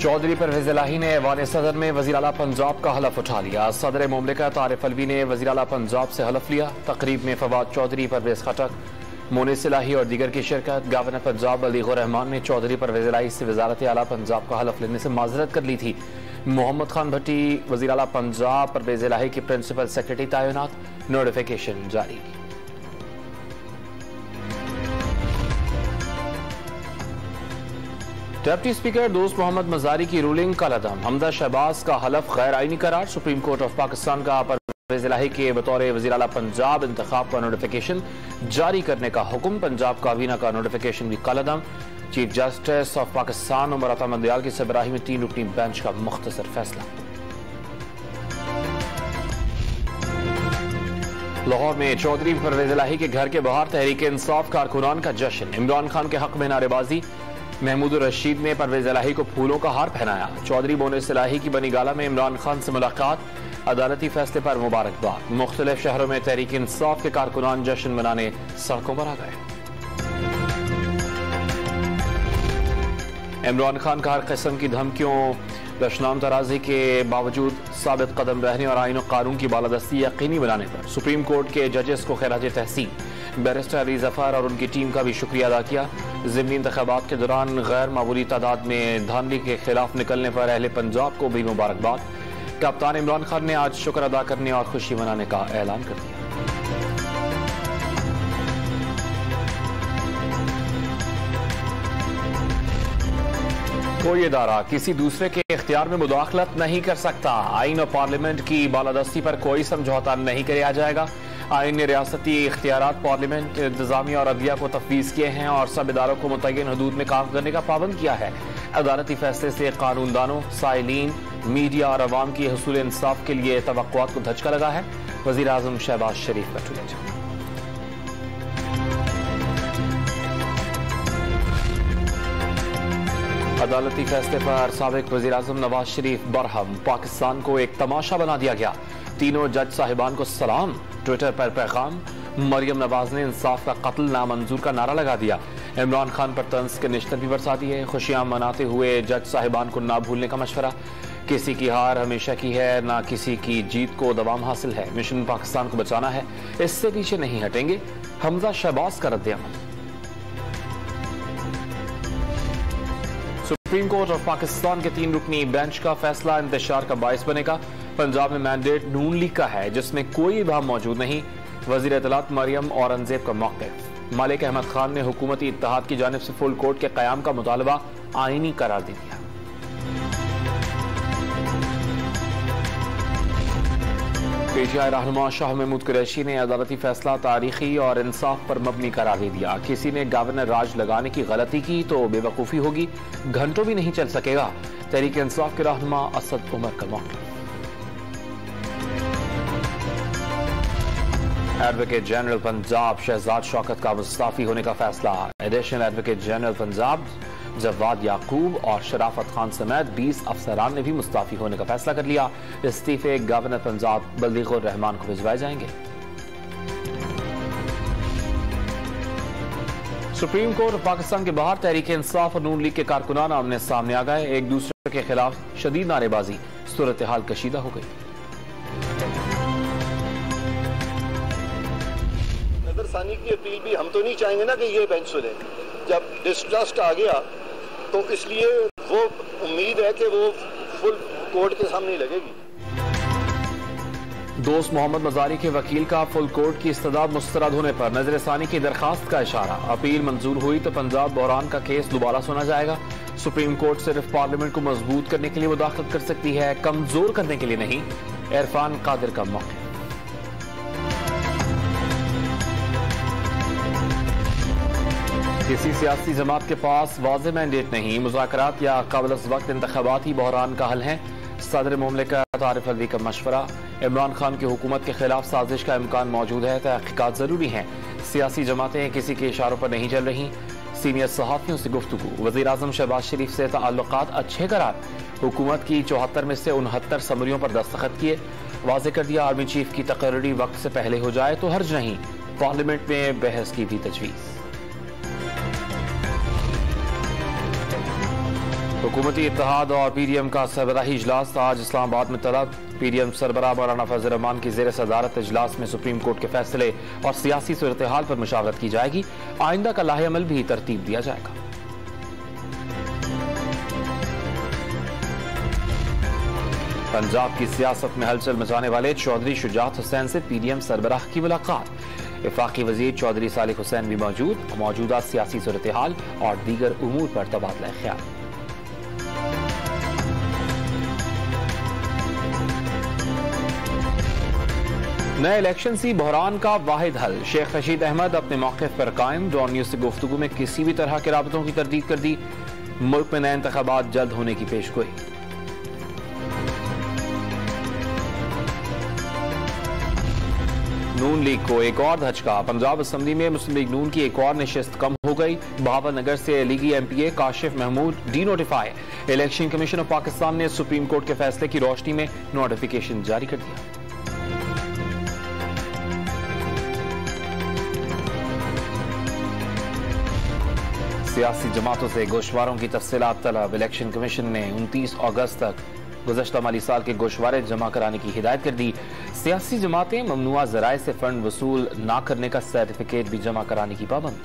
चौधरी परवेज इलाही ने ऐवान सदर में वज़ीर आला पंजाब का हलफ उठा लिया। सदर मुमलिकत आरिफ अलवी ने वज़ीर आला पंजाब से हलफ लिया। तकरीब में फवाद चौधरी, परवेज खटक, मोनिस इलाही और दीगर की शिरकत। गवर्नर पंजाब बल्दिगुर रहमान ने चौधरी परवेज इलाही से वज़ारत आला पंजाब का हलफ लेने से माजरत कर ली थी। मोहम्मद खान भट्टी वज़ीर आला पंजाब परवेज इलाही की प्रिंसिपल सेक्रेटरी तैनात, नोटिफिकेशन जारी। डिप्टी स्पीकर दोस्त मोहम्मद मजारी की रूलिंग कलअदम। हमदा शहबाज का हलफ गैर आईनी करार। सुप्रीम कोर्ट ऑफ पाकिस्तान का परवेज इलाही के बतौर वज़ीर आला पंजाब इंतखाब का नोटिफिकेशन जारी करने का हुक्म। पंजाब काबीना का नोटिफिकेशन भी कलअदम। Chief justice of Pakistan Umar Ata Bandial की सरबराही में 3 रुकनी बेंच का मुख्तसर फैसला। लाहौर में चौधरी परवेज इलाही के घर के बाहर तहरीक इंसाफ कारकुनान का जश्न। इमरान खान के हक में नारेबाजी। महमूद रशीद ने परवेज इलाही को फूलों का हार पहनाया। चौधरी मोनिस इलाही की बनी गाला में इमरान खान से मुलाकात। अदालती फैसले पर मुबारकबाद। मुख्तलिफ शहरों में तहरीक इंसाफ के कारकुनान जश्न मनाने सड़कों पर आ गए। इमरान खान का हर किस्म की धमकियों, दशनाम तराजी के बावजूद साबित कदम रहने और आईन और कानून की बालादस्ती यकीनी बनाने पर सुप्रीम कोर्ट के जजेस को खिराज तहसीन। बैरिस्टर अली जफर और उनकी टीम का भी शुक्रिया अदा किया। ज़िमनी इंतखाबात के दौरान गैर मामूली तादाद में धांधली के खिलाफ निकलने पर अहले पंजाब को भी मुबारकबाद। कप्तान इमरान खान ने आज शुक्र अदा करने और खुशी मनाने का ऐलान कर दिया। कोई इदारा किसी दूसरे के इख्तियार में मुदाखलत नहीं कर सकता। आइन और पार्लियामेंट की बालादस्ती पर कोई समझौता नहीं किया जाएगा। आइन ने रियासती इख्तियारात पार्लियामेंट, इंतजामिया और अदलिया को तफवीज़ किए हैं और सब इदारों को मुतय्यन हदूद में काम करने का पाबंद किया है। अदालती फैसले से कानूनदानों, साइलीन, मीडिया और अवाम की हुसूल इंसाफ के लिए तवक्कुआत को धचका लगा है। वज़ीर आज़म शहबाज शरीफ का ट्वीट। अदालती फैसले पर साबिक वज़ीर आज़म नवाज शरीफ बरहम। पाकिस्तान को एक तमाशा बना दिया गया। तीनों जज साहिबान को सलाम। ट्विटर पर पैगाम। मरियम नवाज ने इंसाफ का कत्ल नामंजूर का नारा लगा दिया। इमरान खान पर तंज के निश्तर भी बरसा दिए। खुशियां मनाते हुए जज साहिबान को ना भूलने का मशवरा। किसी की हार हमेशा की है, ना किसी की जीत को दवाम हासिल है। मिशन पाकिस्तान को बचाना है, इससे पीछे नहीं हटेंगे। हमजा शहबाज का रद्द-ए-अमल। सुप्रीम कोर्ट ऑफ पाकिस्तान के 3 रुकनी बेंच का फैसला इंतशार का बायस बनेगा। पंजाब में मैंडेट नून लीग का है, जिसमें कोई इबाम मौजूद नहीं। वजीर इत्तलात मरियम औरंगजेब का मौक़िफ़। मालिक अहमद खान ने हुकूमती इत्तेहाद की जानिब से फुल कोर्ट के क़याम का मुतालबा आईनी करार दे दिया। पीटीआई रहनुमा शाह महमूद कुरैशी ने अदालती फैसला तारीखी और इंसाफ पर मबनी करार दे दिया। किसी ने गवर्नर राज लगाने की गलती की तो बेवकूफ़ी होगी, घंटों भी नहीं चल सकेगा। तहरीक इंसाफ के रहनुमा असद उमर का मौक़िफ़। एडवोकेट जनरल पंजाब शहजाद शौकत का मुस्ताफी होने का फैसला। Additional advocate general Punjab Jawad Yaqub और शराफत खान समेत 20 अफसरान ने भी मुस्ताफी होने का फैसला कर लिया। इस्तीफे गवर्नर पंजाब बल्दिगुर रहमान को भिजवाए जाएंगे। सुप्रीम कोर्ट ऑफ पाकिस्तान के बाहर तहरीक इंसाफ और नून लीग के कारकुनान आमने सामने आ गए। एक दूसरे के खिलाफ शदीद नारेबाजी। सूरत हाल कशीदा हो गई। नजरसानी की अपील भी हम तो नहीं चाहेंगे ना कि ये बेंच सुने। जब डिस्ट्रस्ट आ गया तो इसलिए वो उम्मीद है कि वो फुल कोर्ट के सामने लगेगी। दोस्त मोहम्मद मजारी के वकील का फुल कोर्ट की इस्तदाद मुस्तरद होने पर नजरसानी की दरखास्त का इशारा। अपील मंजूर हुई तो पंजाब बहरान का केस दोबारा सुना जाएगा। सुप्रीम कोर्ट सिर्फ पार्लियामेंट को मजबूत करने के लिए मुदाखलत कर सकती है, कमजोर करने के लिए नहीं। इरफान कादिर का मौक़िफ़। किसी सियासी जमात के पास वाज़ेह मैंडेट नहीं। मुज़ाकरात या क़ाबिल वक्त इंतख़ाबाती बहरान का हल है। सदर मुमलिकत आरिफ अलवी का मशवरा। इमरान खान की हुकूमत के खिलाफ साजिश का इम्कान मौजूद है। तहक़ीक़ात जरूरी हैं। सियासी जमातें किसी के इशारों पर नहीं चल रही। सीनियर सहाफ़ियों से गुफ्तगू। वज़ीर आज़म शहबाज शरीफ से ताल्लुकात अच्छे करार। हुकूमत की 74 में से 69 समरियों पर दस्तखत किए। वाज़ेह कर दिया आर्मी चीफ की तकर्री वक्त से पहले हो जाए तो हर्ज नहीं। पार्लियामेंट में बहस की भी तजवीज़। हुकूमती इत्तेहाद और पीडीएम का सरबराही इजलास आज इस्लामाबाद में तलब। पीडीएम सरबराह मौलाना फजल रहमान की ज़ेर सदारत इजलास में सुप्रीम कोर्ट के फैसले और सियासी सूरत हाल पर मुशावरत की जाएगी। आइंदा का लाहे अमल भी तरतीब दिया जाएगा। पंजाब की सियासत में हलचल मचाने वाले चौधरी शुजात हुसैन से पीडीएम सरबराह की मुलाकात। वफाकी वजीर चौधरी सालिक हुसैन भी मौजूदा सियासी सूरत हाल और दीगर उमूर पर तबादला ख्याल। नए इलेक्शन सी बहरान का वाहिद हल। शेख रशीद अहमद अपने मौक़िफ़ पर कायम। डॉन न्यूज़ से गुफ्तगू में किसी भी तरह के राबतों की तरदीद कर दी। मुल्क में नए इंतखाबात जल्द होने की पेशगोई। नून लीग को एक और धचका। पंजाब असम्बली में मुस्लिम लीग नून की एक और नशिस्त कम हो गई। बहावलनगर से लीगी MPA Kashif Mahmood denotify. Election commission of Pakistan ने सुप्रीम कोर्ट के फैसले की रोशनी में नोटिफिकेशन जारी कर दिया। सियासी जमातों से गोशवारों की तफसीलात तलब। इलेक्शन कमीशन ने 29 अगस्त तक गुज़श्ता माली साल के गोशवारे जमा कराने की हिदायत कर दी। सियासी जमातें ममनुआ ज़राए से फंड वसूल न करने का सर्टिफिकेट भी जमा कराने की पाबंद।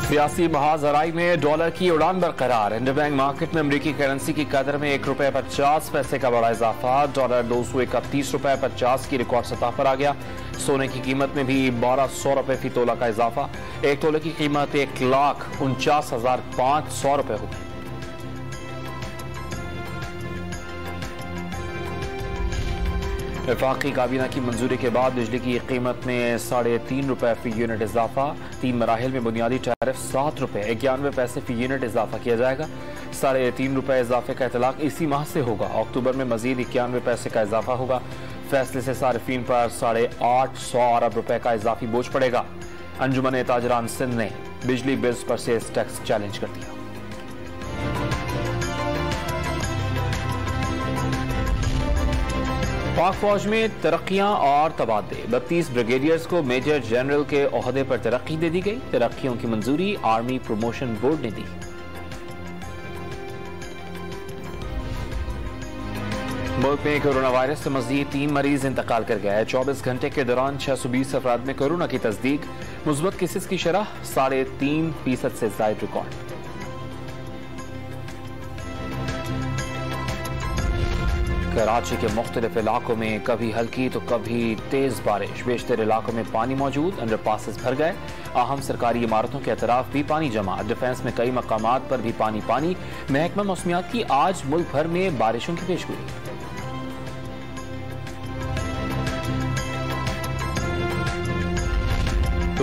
सियासी महाजराई में डॉलर की उड़ान बरकरार। इंटरबैंक मार्केट में अमरीकी करेंसी की कदर में ₹1.50 का बड़ा इजाफा। डॉलर 231 रुपए 50 की रिकॉर्ड सतह पर आ गया। सोने की कीमत में भी 1200 रुपए फी तोला का इजाफा। एक तोले की कीमत 1,49,500 रुपए हो गई। वफाकी काबीना की मंजूरी के बाद बिजली की कीमत में 3.5 रुपए फी यूनिट इजाफा। 3 मराहिल में बुनियादी टैरिफ 7 रुपए 91 पैसे फी यूनिट इजाफा किया जाएगा। 3.5 रुपए इजाफे का इतलाक इसी माह से होगा। अक्टूबर में मजीद 91 पैसे का इजाफा होगा। फैसले से सारिफीन पर 850 अरब रुपए का इजाफी बोझ पड़ेगा। अंजुमन ताजरान सिंध ने बिजली बिल्स पर सेल्स टैक्स चैलेंज कर दिया। पाक फौज में तरक्कियां और तबादले। 32 ब्रिगेडियर्स को मेजर जनरल के ओहदे पर तरक्की दे दी गई। तरक्कियों की मंजूरी आर्मी प्रमोशन बोर्ड ने दी। मुल्क में कोरोना वायरस से मजीद 3 मरीज इंतकाल कर गए। 24 घंटे के दौरान 620 अफराद में कोरोना की तस्दीक। मुस्बत केसेस की शरह 3.5% से जायद रिकॉर्ड। कराची के मुख्तलिफ इलाकों में कभी हल्की तो कभी तेज बारिश। बेशतर इलाकों में पानी मौजूद। अंडरपासेस भर गए। अहम सरकारी इमारतों के अतराफ भी पानी जमा। डिफेंस में कई मकामात पर भी पानी। महकमा मौसमियात की आज मुल्क भर में बारिशों की पेशगोई।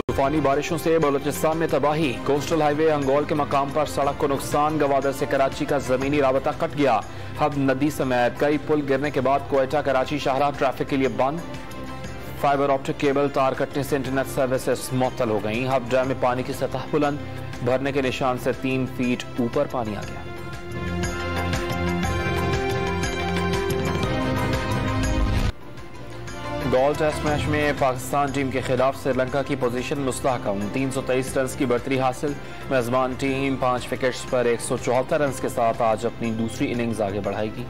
तूफानी बारिशों से बलूचिस्तान में तबाही। कोस्टल हाईवे अंगोल के मकाम पर सड़क को नुकसान। गवादर से कराची का जमीनी राबता कट गया। हब नदी समेत कई पुल गिरने के बाद कोयटा कराची शाहराह ट्रैफिक के लिए बंद। फाइबर ऑप्टिक केबल तार कटने से इंटरनेट सर्विसेज मुअत्तल हो गई। हब डैम में पानी की सतह बुलंद। भरने के निशान से 3 फीट ऊपर पानी आ गया। गोल टेस्ट मैच में पाकिस्तान टीम के खिलाफ श्रीलंका की पोजीशन मुस्तहकम। 323 रन की बढ़तरी हासिल। मेजबान टीम 5 विकेट्स पर 174 रन के साथ आज अपनी दूसरी इनिंग्स आगे बढ़ाएगी।